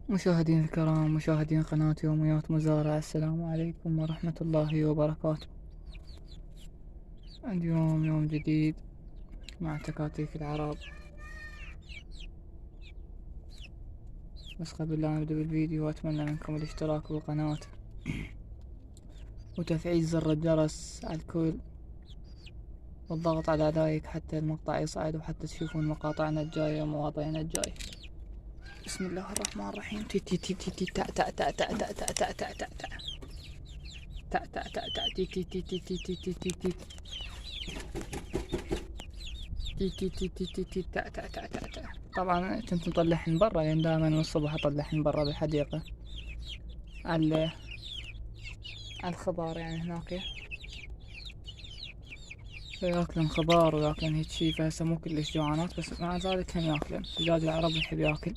مشاهدين الكرام، مشاهدين قناة يوميات مزارع، السلام عليكم ورحمة الله وبركاته. اليوم يوم جديد مع تكاتيك العرب. بس قبل لا نبدأ بالفيديو أتمنى منكم الاشتراك بالقناة وتفعيل زر الجرس على الكل والضغط على لايك حتى المقطع يصعد وحتى تشوفون مقاطعنا الجاية ومواضيعنا الجاية. بسم الله الرحمن الرحيم. تي تي تي تي تي تا تا تا تا تا تا تا تا تا تا تا تا تا تي تي تي تي تي تي تي تي تي تي تي تي تي تي تي تا تا تا تا تا. طبعا كنت مطلعهن برا لان دائما من الصبح اطلعهن برا بالحديقة على الخضار يعني هناك فياكلن خضار وياكلن هيك شي. فهسه مو كلش جوعانات بس مع ذلك هم ياكلن. دجاج العرب يحب ياكل.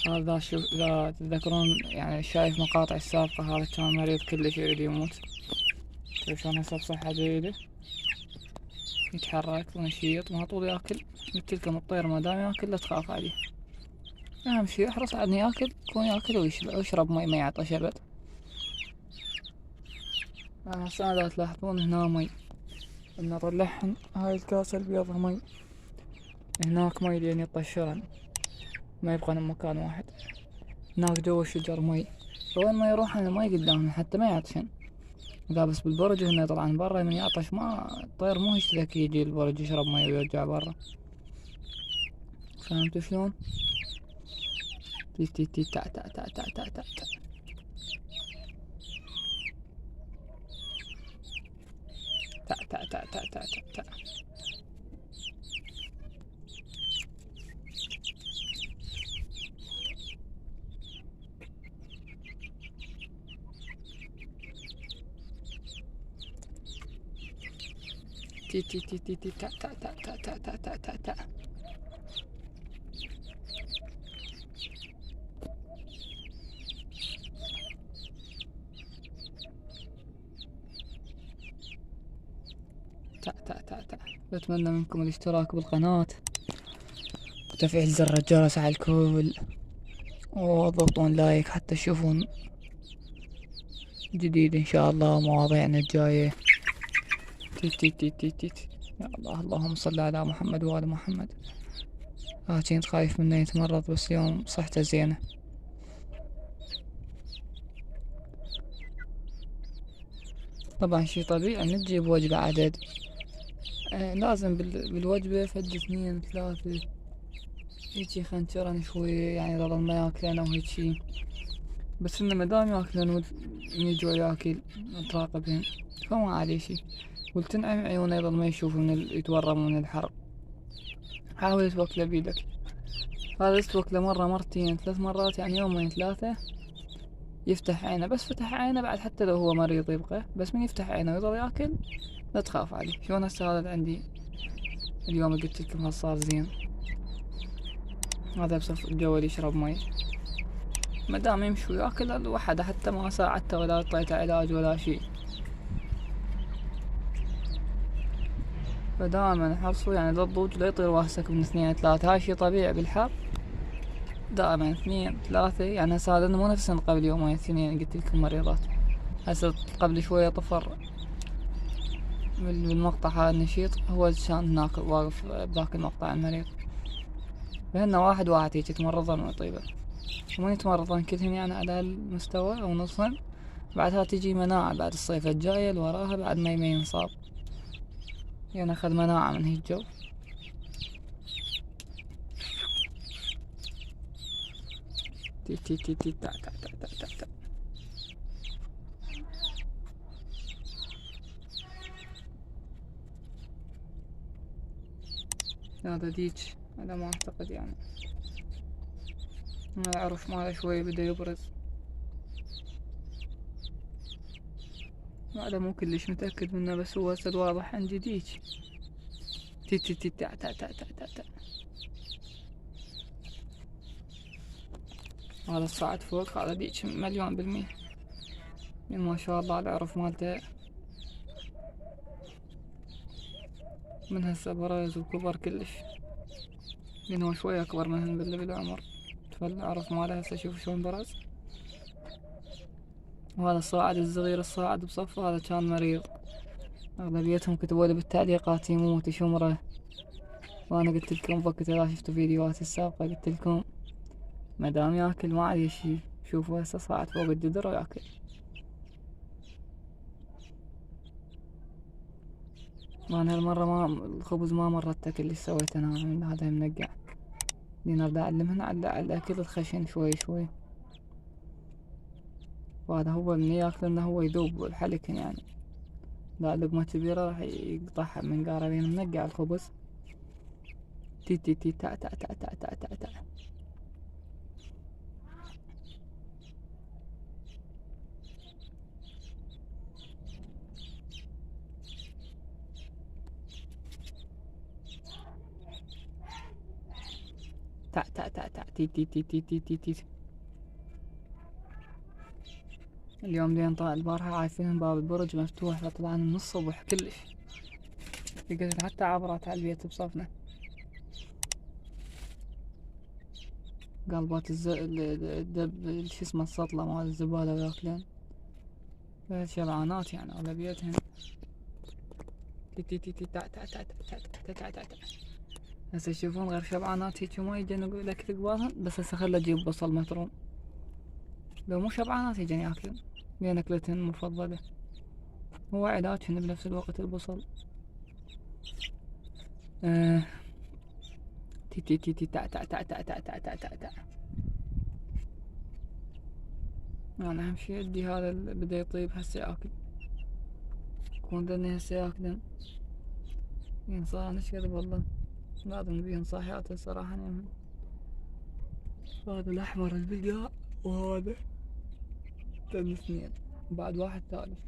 هذا شوف اذا تتذكرون يعني شايف مقاطع السابقة هذا كان مريض كلش يريد يموت. شوف شلون هسه بصحة جيدة يتحرك ونشيط ما طول ياكل. قلتلكم الطير ما دام ياكل لا تخاف عليه. اهم شي احرص على انه ياكل يكون ياكل ويشرب مي ما يعطش ابد. هسه اذا تلاحظون هنا مي ان اطلعهن هاي الكاسة البيضة مي هناك مي لين يطشرن ما يبقون بمكان واحد. هناك جوا الشجر مي فوين ما يروحن المي قدامهم حتى ما يعطشن. إذا بس بالبرج وهن طلعن برا من يعطش ما الطير مو هيك ذكي يجي البرج يشرب مي ويرجع برا. فهمتوا شلون؟ تي تي تي تا تا تا تا تا تا تا تا تا تا تا تا تا تا. تي تي تي تي تي تا تا تا تا تا تا تا تا تا. تا تا تا تا. بتمنى منكم الاشتراك بالقناة وتفعيل زر الجرس على الكل وضغطون لايك حتى تشوفون جديد ان شاء الله مواضيعنا الجاية. تي تي تي تي تي تي. يا الله اللهم صل على محمد وآل محمد. كنت خايف منه يتمرض بس اليوم صحته زينة. طبعا شي طبيعي من تجيب وجبة عدد لازم بالوجبة فد 2 3 هيجي خنجرن شوية يعني ظل ما ياكلن او هيجي. بس انه مدام ياكلن يجوا ياكل تراقبهن فما عليه شي. والتنعم عيونه يظل ما يشوف يتورم من الحر. حاول توكله بيدك. هذا توكله مرة مرتين 3 مرات يعني يومين 3 يفتح عينه. بس فتح عينه بعد حتى لو هو مريض يبقى بس من يفتح عينه ويظل ياكل لا تخاف عليه. شلون هسه هذا عندي اليوم قلت لكم هذا صار زين. هذا بصف الجو يشرب مي مدام يمشي وياكل الوحده حتى ما ساعدته ولا اعطيته علاج ولا شيء. فدائما حرصوا يعني للضوج لا يطير واسك من 2 3. هاي شي طبيعي بالحر دائما 2 3 يعني. هسه هذا مو نفس قبل يومين 2 قلت لكم مريضات. هسه قبل شوية طفر بالمقطع هذا النشيط هو كان هناك واقف بذاك المقطع المريض. فهن واحد واحد هيك يتمرضن ويطيبه ومن يتمرضن كلهن يعني على المستوى او نصهن. بعدها تجي مناعة بعد الصيف الجاية اللي وراها بعد ما ينصاب يعني اخذ مناعة من هالجو. تي تي تي تي تا تا تا تا تا. هذا ديج على ما اعتقد يعني ما العرف ماله شوي بدا يبرز. هذا مو كلش متأكد منه بس هو هسه واضح عندي ديج. تي تي تي تا تا تا تا تا تا. هذا الصعد فوق هذا ديج 1,000,000% يعني ما شاء الله العرف مالته من هسه برز وكبر كلش. لأن هو شوي أكبر منهن بالعمر، فالعرف ماله هسه شوف شلون برز. وهذا الصاعد الصغير الصاعد بصف هذا كان مريض، أغلبيتهم كتبولي بالتعليقات يموت يشمره، وأنا قلت لكم وقت إذا شفتوا فيديوهاتي السابقة قلت لكم مادام ياكل ما عليه شي. شوفوا هسه صاعد فوق الجدر وياكل. وأنا هالمرة ما الخبز ما مرتك اللي سويته أنا من هذا منقع، لأن أريد أعلمهن على الأكل الخشن شوي شوي، وهذا هو من ياكلنه هو يذوب بحلكن يعني. لا لقمة كبيرة راح يقطعها من قارة لين منقع الخبز. تي تي تي تا تا تا تا تا تا تا تا تا تا تا تي تي تي تي تي تي تي. اليوم لين طلع البارحة عارفين باب البرج مفتوح فطلعنا من الصبح كلش، لقيت حتى عبرات على البيت بصفنا. قلبات الدب شو اسمه السطلة مال الزبالة وياكلين، شبعانات يعني أغلبيتهن. تي تي تي تي تا تا تا تا تا تا تا تا. هسه يشوفون غير شبعانات هيك وما يجن الأكل قبالهن، بس هسه خله أجيب بصل مفروم. لو مو شبعانات يجن ياكلون لأن أكلتهن المفضلة، هو علاجهن بنفس الوقت البصل. تي تي تي تي تا تا تا تا تا تا تا تا تا. أنا أهم شي أدي هذا اللي بدا يطيب هسه ياكل، يكون ذني هسه ياكلن. ينصاحن ايش قد والله لازم نبيهن صاحيات الصراحة نعمل. هذا الأحمر البقاع وهذا تم اثنين بعد واحد ثالث.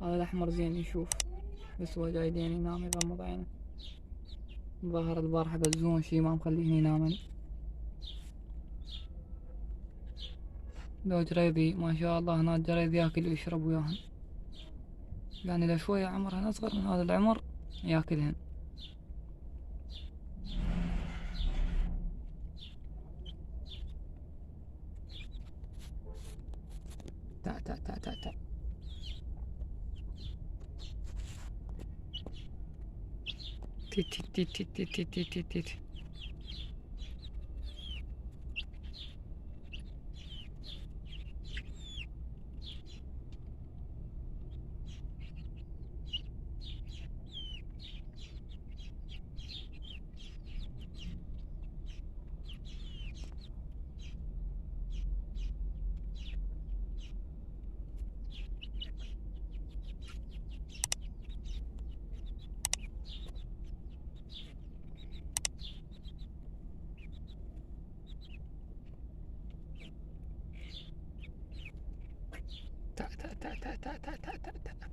هذا الأحمر زين يشوف، بس هو جاي لين ينام يغمض عينه. ظهر البارحة بزون شي ما مخليني ينامن. لو جريدي ما شاء الله هنا جريدي ياكل ويشرب وياهن، يعني لو شوية عمرهن أصغر من هذا العمر ياكلهن. تا تا تا تا تا. تي تي تي تي تي تي تي تي تي تي. تا تا تا تا تا تا تا تا تا.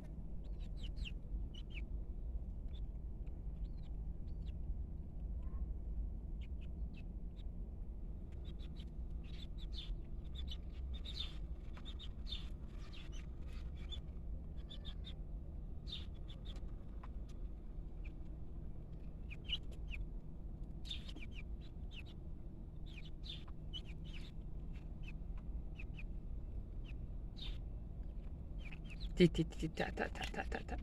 تي تي تي تا تا تا تا تا تا.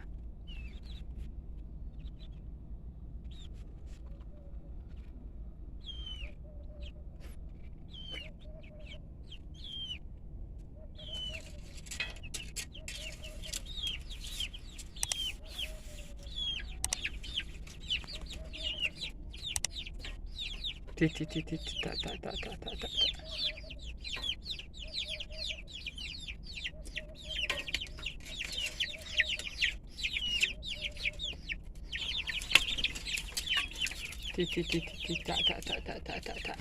تي تي تي تي تا تا تا تا تا تا. تي تي تي تي تا تا تا تا تا تا تا.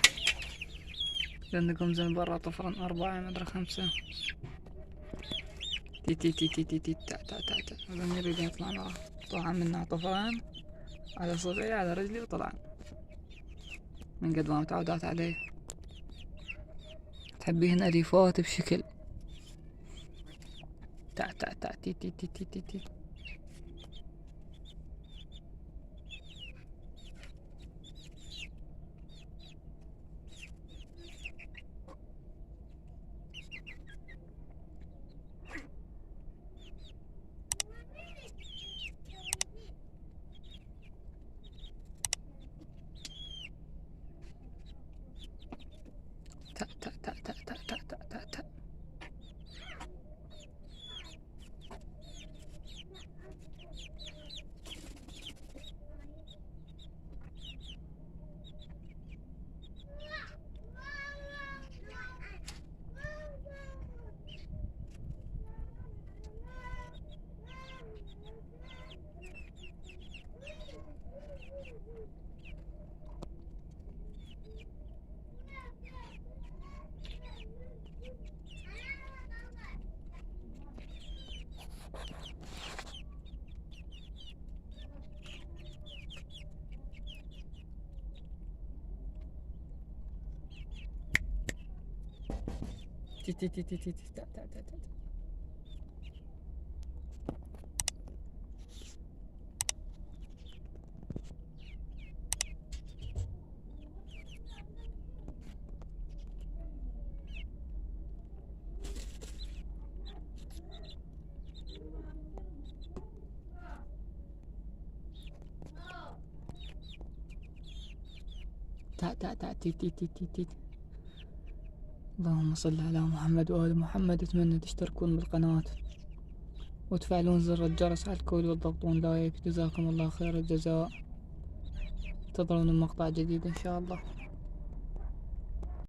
لأنكم زين برا طفرن 4 مدري 5. تي تي تي تي تي تي تا تا تا تا. هذا يريد يطلعن وراه، طلعن منها طفران على صبعي على رجلي وطلعن من قد ما متعودات عليه. تحبيهن أليفات بشكل. تا تا تا تي تي تي تي تي تي. تي تي تي تي تي تي تا تا تا تا. تا تا تا تي تي تي تي تي. اللهم صل على محمد وآل محمد. أتمنى تشتركون بالقناة وتفعلون زر الجرس على الكل وتضغطون لايك. جزاكم الله خير الجزاء. انتظرونا مقطع جديد إن شاء الله.